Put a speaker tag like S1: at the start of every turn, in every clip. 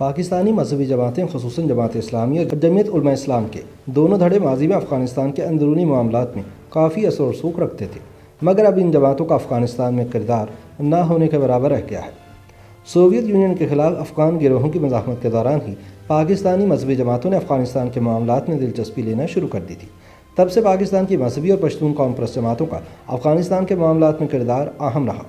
S1: پاکستانی مذہبی جماعتیں خصوصاً جماعت اسلامی اور جمعیت علماء اسلام کے دونوں دھڑے ماضی میں افغانستان کے اندرونی معاملات میں کافی اثر و رسوخ رکھتے تھے، مگر اب ان جماعتوں کا افغانستان میں کردار نہ ہونے کے برابر رہ گیا ہے۔ سوویت یونین کے خلاف افغان گروہوں کی مزاحمت کے دوران ہی پاکستانی مذہبی جماعتوں نے افغانستان کے معاملات میں دلچسپی لینا شروع کر دی تھی۔ تب سے پاکستان کی مذہبی اور پشتون قوم پرست جماعتوں کا افغانستان کے معاملات میں کردار اہم رہا۔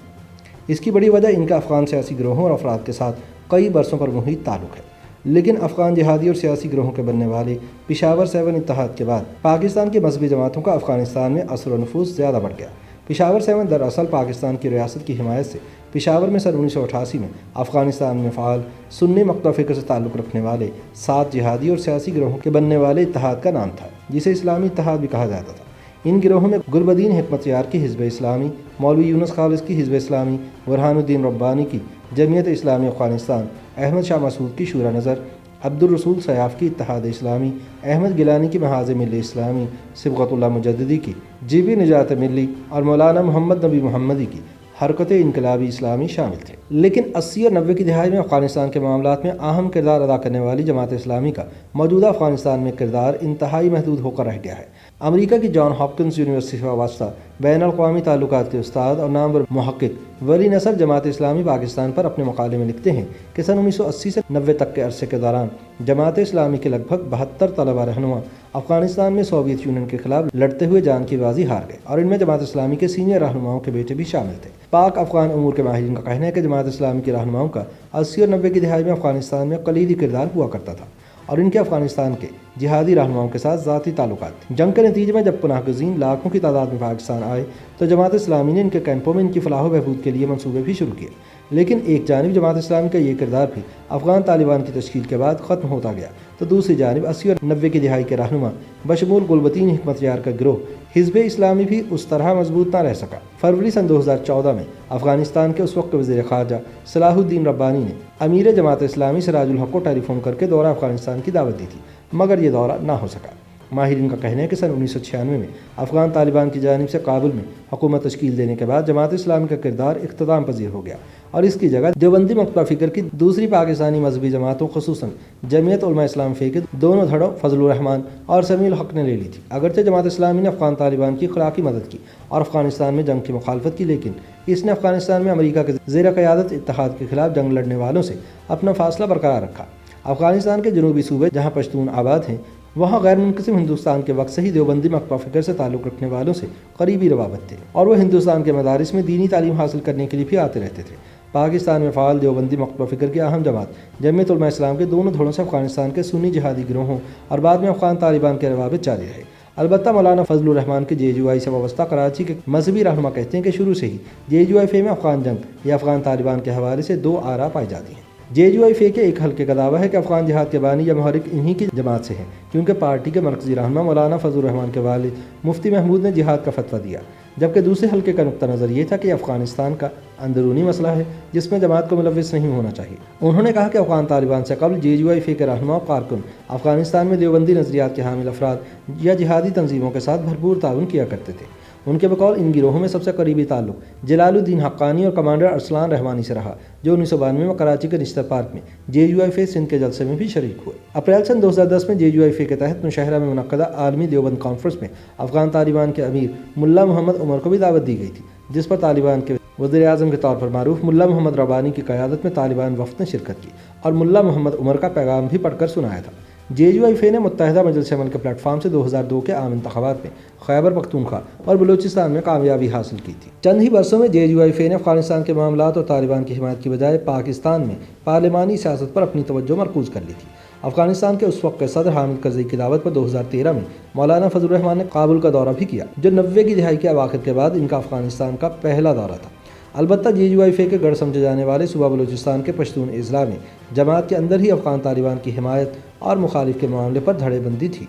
S1: اس کی بڑی وجہ ان کا افغان سیاسی گروہوں اور افراد کے ساتھ کئی برسوں پر محیط تعلق ہے، لیکن افغان جہادی اور سیاسی گروہوں کے بننے والے پشاور 7 اتحاد کے بعد پاکستان کی مذہبی جماعتوں کا افغانستان میں اثر و نفوذ زیادہ بڑھ گیا۔ پشاور 7 دراصل پاکستان کی ریاست کی حمایت سے پشاور میں سن 1988 میں افغانستان میں فعال سنی مقتدہ فکر سے تعلق رکھنے والے 7 جہادی اور سیاسی گروہوں کے بننے والے اتحاد کا نام تھا، جسے اسلامی اتحاد بھی کہا جاتا تھا۔ ان گروہوں میں گلبدین حکمت یار کی حزب اسلامی، مولوی یونس خالص کی حزب اسلامی، برہان الدین ربانی کی جمعیت اسلامی افغانستان، احمد شاہ مسعود کی شورى نظر، عبدالرسول سیاف کی اتحاد اسلامی، احمد گیلانی کی محاذ ملی اسلامی، صبغت اللہ مجددی کی جی بی نجات ملی اور مولانا محمد نبی محمدی کی حرکت انقلابی اسلامی شامل تھے۔ لیکن 80 اور 90 کی دہائی میں افغانستان کے معاملات میں اہم کردار ادا کرنے والی جماعت اسلامی کا موجودہ افغانستان میں کردار انتہائی محدود ہو کر رہ گیا ہے۔ امریکہ کی جان ہاپکنس یونیورسٹی سے وابستہ بین الاقوامی تعلقات کے استاد اور نامور محقق ولی نصر جماعت اسلامی پاکستان پر اپنے مقالے میں لکھتے ہیں کہ سن 1980 سے 90 تک کے عرصے کے دوران جماعت اسلامی کے لگ بھگ 72 طلبہ رہنما افغانستان میں سوویت یونین کے خلاف لڑتے ہوئے جان کی بازی ہار گئے، اور ان میں جماعت اسلامی کے سینئر رہنماؤں کے بیٹے بھی شامل تھے۔ پاک افغان امور کے ماہرین کا کہنا ہے کہ جماعت اسلامی کے رہنماؤں کا 80 اور 90 کی دہائی میں افغانستان میں کلیدی کردار ہوا کرتا تھا، اور ان کے افغانستان کے جہادی رہنماؤں کے ساتھ ذاتی تعلقات تھے۔ جنگ کے نتیجے میں جب پناہ گزین لاکھوں کی تعداد میں پاکستان آئے تو جماعت اسلامی نے ان کے کیمپوں میں ان کی فلاح و بہبود کے لیے منصوبے بھی شروع کیے، لیکن ایک جانب جماعت اسلامی کا یہ کردار بھی افغان طالبان کی تشکیل کے بعد ختم ہوتا گیا، تو دوسری جانب 80 اور 90 کی دہائی کے رہنما بشمول گلبدین حکمت یار کا گروہ حزب اسلامی بھی اس طرح مضبوط نہ رہ سکا۔ فروری سن 2014 میں افغانستان کے اس وقت وزیر خارجہ صلاح الدین ربانی نے امیر جماعت اسلامی سراج الحق کو ٹیلی فون کر کے دورہ افغانستان کی دعوت دی تھی، مگر یہ دورہ نہ ہو سکا۔ ماہرین کا کہنا ہے کہ سن 1996 میں افغان طالبان کی جانب سے کابل میں حکومت تشکیل دینے کے بعد جماعت اسلامی کا کردار اختتام پذیر ہو گیا، اور اس کی جگہ دیوبندی مقتدہ فکر کی دوسری پاکستانی مذہبی جماعتوں خصوصاً جمعیت علماء اسلام کے دونوں دھڑوں فضل الرحمان اور سمیع الحق نے لے لی تھی۔ اگرچہ جماعت اسلامی نے افغان طالبان کی اخلاقی مدد کی اور افغانستان میں جنگ کی مخالفت کی، لیکن اس نے افغانستان میں امریکہ کے زیر قیادت اتحاد کے خلاف جنگ لڑنے والوں سے اپنا فاصلہ برقرار رکھا۔ افغانستان کے جنوبی صوبے جہاں پشتون آباد ہیں، وہاں غیر منقسم ہندوستان کے وقت سے ہی دیوبندی مقتدہ فکر سے تعلق رکھنے والوں سے قریبی روابط تھے، اور وہ ہندوستان کے مدارس میں دینی تعلیم حاصل کرنے کے لیے بھی آتے رہتے تھے۔ پاکستان میں فعال دیوبندی مقتدہ فکر کی اہم جماعت جمعیت علماء اسلام کے دونوں دھڑوں سے افغانستان کے سنی جہادی گروہوں اور بعد میں افغان طالبان کے روابط جاری رہے۔ البتہ مولانا فضل الرحمان کے JUI سے وابستہ کراچی کے مذہبی رہنما کہتے ہیں کہ شروع سے ہی JUI میں افغان جنگ یا افغان طالبان کے حوالے سے دو آراء پائی جاتی ہیں۔ JUI کے ایک حلقے کا دعویٰ ہے کہ افغان جہاد کے بانی یا محرک انہی کی جماعت سے ہیں، کیونکہ پارٹی کے مرکزی رہنما مولانا فضل الرحمان کے والد مفتی محمود نے جہاد کا فتویٰ دیا، جبکہ دوسرے حلقے کا نقطہ نظر یہ تھا کہ افغانستان کا اندرونی مسئلہ ہے جس میں جماعت کو ملوث نہیں ہونا چاہیے۔ انہوں نے کہا کہ افغان طالبان سے قبل JUI کے رہنما و کارکن افغانستان میں دیوبندی نظریات کے حامل افراد یا جہادی تنظیموں کے ساتھ بھرپور تعاون کیا کرتے تھے۔ ان کے بقول ان گروہوں میں سب سے قریبی تعلق جلال الدین حقانی اور کمانڈر ارسلان رحمانی سے رہا، جو 1992 میں کراچی کے نشتر پارک میں JUI سندھ کے جلسے میں بھی شریک ہوئے۔ اپریل سن 2010 میں JUI کے تحت نوشہرہ میں منعقدہ عالمی دیوبند کانفرنس میں افغان طالبان کے امیر ملا محمد عمر کو بھی دعوت دی گئی تھی، جس پر طالبان کے وزیر اعظم کے طور پر معروف ملا محمد ربانی کی قیادت میں طالبان وفد نے شرکت کی اور ملا محمد عمر کا پیغام بھی پڑھ کر سنایا تھا۔ JUI نے متحدہ مجلس عمل کے پلیٹ فارم سے 2002 کے عام انتخابات میں خیبر پختونخوا اور بلوچستان میں کامیابی حاصل کی تھی۔ چند ہی برسوں میں JUI نے افغانستان کے معاملات اور طالبان کی حمایت کی بجائے پاکستان میں پارلیمانی سیاست پر اپنی توجہ مرکوز کر لی تھی۔ افغانستان کے اس وقت کے صدر حامد کرزئی کی دعوت پر 2013 میں مولانا فضل الرحمان نے کابل کا دورہ بھی کیا، جو 90 کی دہائی کے اواخر کے بعد ان کا افغانستان کا پہلا دورہ تھا۔ البتہ JUI کے گڑھ سمجھے جانے والے صوبہ بلوچستان کے پشتون اضلاع میں جماعت کے اندر ہی افغان طالبان کی حمایت اور مخالف کے معاملے پر دھڑے بندی تھی۔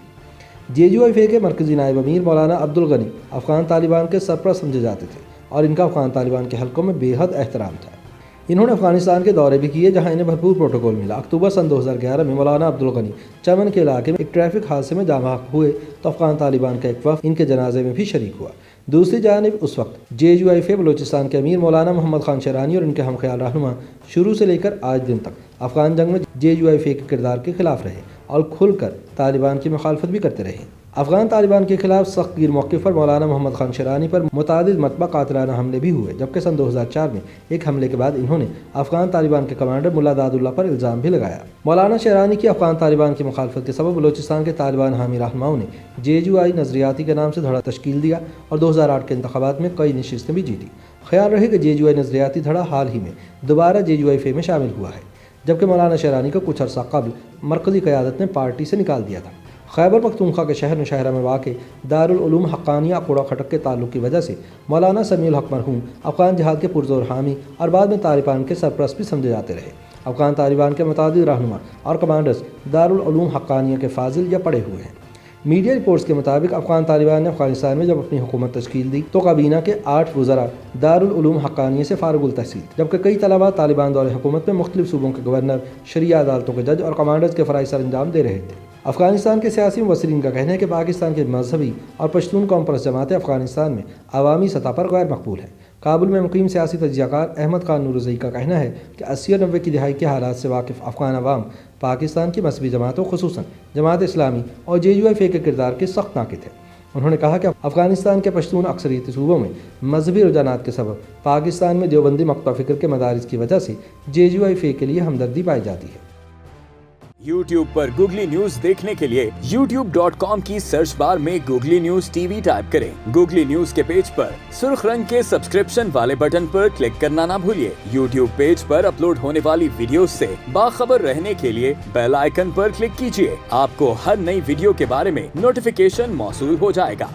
S1: JUI کے مرکزی نائب امیر مولانا عبدالغنی افغان طالبان کے سرپرست سمجھے جاتے تھے، اور ان کا افغان طالبان کے حلقوں میں بے حد احترام تھا۔ انہوں نے افغانستان کے دورے بھی کیے، جہاں انہیں بھرپور پروٹوکول ملا۔ اکتوبر سن 2011 میں مولانا عبدالغنی چمن کے علاقے میں ایک ٹریفک حادثے میں جاں بحق ہوئے تو افغان طالبان کا ایک وفد ان کے جنازے میں بھی شریک ہوا۔ دوسری جانب اس وقت JUIF بلوچستان کے امیر مولانا محمد خان شیرانی اور ان کے ہم خیال رہنما شروع سے لے کر آج دن تک افغان جنگ میں JUIF کے کردار کے خلاف رہے اور کھل کر طالبان کی مخالفت بھی کرتے رہے۔ افغان طالبان کے خلاف سخت گیر موقف پر مولانا محمد خان شیرانی پر متعدد مرتبہ قاتلانہ حملے بھی ہوئے، جبکہ سن 2004 میں ایک حملے کے بعد انہوں نے افغان طالبان کے کمانڈر ملا داد اللہ پر الزام بھی لگایا۔ مولانا شیرانی کی افغان طالبان کی مخالفت کے سبب بلوچستان کے طالبان حامی رہنماؤں نے JUI نظریاتی کے نام سے دھڑا تشکیل دیا اور 2008 کے انتخابات میں کئی نشستیں بھی جیتی۔ خیال رہے کہ JUI نظریاتی دھڑا حال ہی میں دوبارہ JUIF میں شامل ہوا ہے، جبکہ مولانا شیرانی کو کچھ عرصہ قبل مرکزی قیادت نے پارٹی سے نکال دیا تھا۔ خیبر پختونخوا کے شہر نوشہرہ میں واقع دارالعلوم حقانیہ کوڑا کھٹک کے تعلق کی وجہ سے مولانا سمیع الحق مرحوم افغان جہاد کے پرزور حامی اور بعد میں طالبان کے سرپرست بھی سمجھے جاتے رہے۔ افغان طالبان کے متعدد رہنما اور کمانڈرز دارالعلوم حقانیہ کے فاضل یا پڑھے ہوئے ہیں۔ میڈیا رپورٹس کے مطابق افغان طالبان نے افغانستان میں جب اپنی حکومت تشکیل دی تو کابینہ کے 8 وزراء دارالعلوم حقانیہ سے فارغ التحصیل، جبکہ کئی طلباء طالبان دور حکومت میں مختلف صوبوں کے گورنر، شرعیہ عدالتوں کے جج اور کمانڈرز کے فرائض سر انجام دے رہے تھے۔ افغانستان کے سیاسی مبصرین کا کہنا ہے کہ پاکستان کے مذہبی اور پشتون قوم پرست جماعتیں افغانستان میں عوامی سطح پر غیر مقبول ہیں۔ کابل میں مقیم سیاسی تجزیہ کار احمد خان نورزئی کا کہنا ہے کہ 80 اور 90 کی دہائی کے حالات سے واقف افغان عوام پاکستان کی مذہبی جماعتوں خصوصاً جماعت اسلامی اور JUIF کے کردار کے سخت ناقد ہیں۔ انہوں نے کہا کہ افغانستان کے پشتون اکثریتی صوبوں میں مذہبی رجحانات کے سبب پاکستان میں دیوبندی مقطع فکر کے مدارس کی وجہ سے JUIF کے لیے ہمدردی پائی جاتی ہے۔
S2: YouTube پر گوگلی نیوز دیکھنے کے لیے youtube.com کی سرچ بار میں گوگلی نیوز TV ٹائپ کریں۔ گوگلی نیوز کے پیج پر سرخ رنگ کے سبسکرپشن والے بٹن پر کلک کرنا نہ بھولیے۔ YouTube پیج پر اپلوڈ ہونے والی ویڈیوز سے باخبر رہنے کے لیے بیل آئیکن پر کلک کیجیے۔ آپ کو ہر نئی ویڈیو کے بارے میں نوٹیفیکیشن موصول ہو جائے گا۔